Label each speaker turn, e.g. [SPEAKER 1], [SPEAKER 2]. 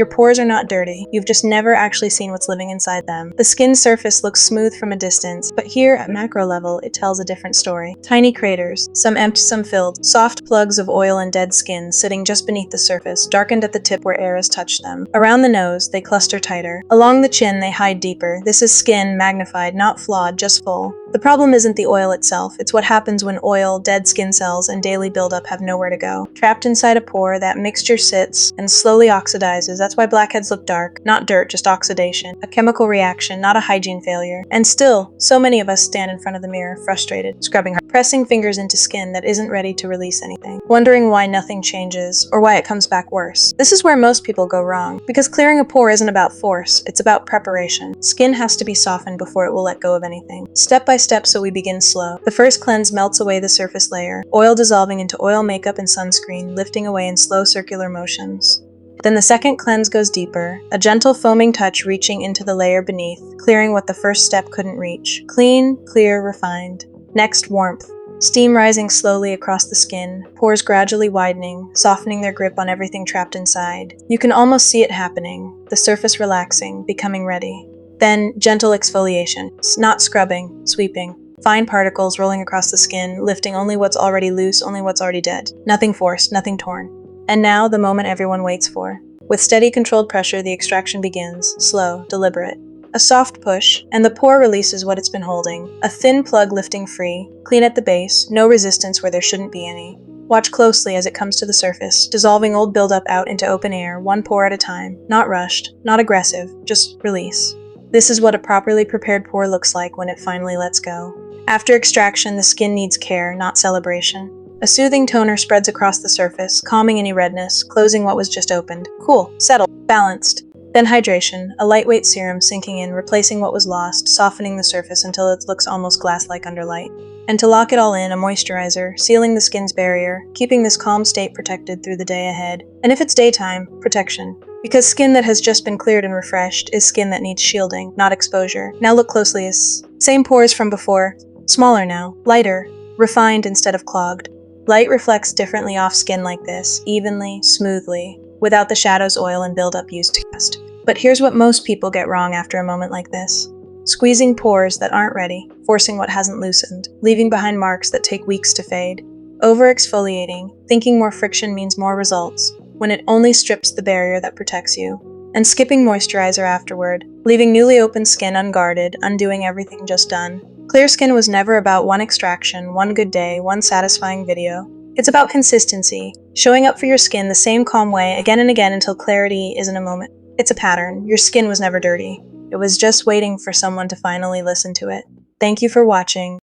[SPEAKER 1] Your pores are not dirty. You've just never actually seen what's living inside them. The skin surface looks smooth from a distance, but here at macro level, it tells a different story. Tiny craters, some empty, some filled, soft plugs of oil and dead skin sitting just beneath the surface, darkened at the tip where air has touched them. Around the nose, they cluster tighter. Along the chin, they hide deeper. This is skin magnified, not flawed, just full. The problem isn't the oil itself, it's what happens when oil, dead skin cells, and daily buildup have nowhere to go. Trapped inside a pore, that mixture sits and slowly oxidizes. That's why blackheads look dark. Not dirt, just oxidation. A chemical reaction, not a hygiene failure. And still, so many of us stand in front of the mirror, frustrated, scrubbing hard, pressing fingers into skin that isn't ready to release anything, wondering why nothing changes, or why it comes back worse. This is where most people go wrong, because clearing a pore isn't about force, it's about preparation. Skin has to be softened before it will let go of anything. Step by step, so we begin slow. The first cleanse melts away the surface layer, oil dissolving into oil, makeup, and sunscreen, lifting away in slow circular motions. Then the second cleanse goes deeper, a gentle foaming touch reaching into the layer beneath, clearing what the first step couldn't reach. Clean, clear, refined. Next, warmth. Steam rising slowly across the skin, pores gradually widening, softening their grip on everything trapped inside. You can almost see it happening, the surface relaxing, becoming ready. Then, gentle exfoliation, not scrubbing, sweeping. Fine particles rolling across the skin, lifting only what's already loose, only what's already dead. Nothing forced, nothing torn. And now, the moment everyone waits for. With steady, controlled pressure, the extraction begins, slow, deliberate. A soft push, and the pore releases what it's been holding. A thin plug lifting free, clean at the base, no resistance where there shouldn't be any. Watch closely as it comes to the surface, dissolving old buildup out into open air, one pore at a time. Not rushed, not aggressive, just release. This is what a properly prepared pore looks like when it finally lets go. After extraction, the skin needs care, not celebration. A soothing toner spreads across the surface, calming any redness, closing what was just opened. Cool, settled, balanced. Then hydration, a lightweight serum sinking in, replacing what was lost, softening the surface until it looks almost glass-like under light. And to lock it all in, a moisturizer, sealing the skin's barrier, keeping this calm state protected through the day ahead. And if it's daytime, protection. Because skin that has just been cleared and refreshed is skin that needs shielding, not exposure. Now look closely as same pores from before, smaller now, lighter, refined instead of clogged. Light reflects differently off skin like this, evenly, smoothly, without the shadows, oil, and buildup used to cast. But here's what most people get wrong after a moment like this. Squeezing pores that aren't ready, forcing what hasn't loosened, leaving behind marks that take weeks to fade. Over-exfoliating, thinking more friction means more results, when it only strips the barrier that protects you. And skipping moisturizer afterward, leaving newly opened skin unguarded, undoing everything just done. Clear skin was never about one extraction, one good day, one satisfying video. It's about consistency, showing up for your skin the same calm way again and again until clarity isn't a moment. It's a pattern. Your skin was never dirty. It was just waiting for someone to finally listen to it. Thank you for watching.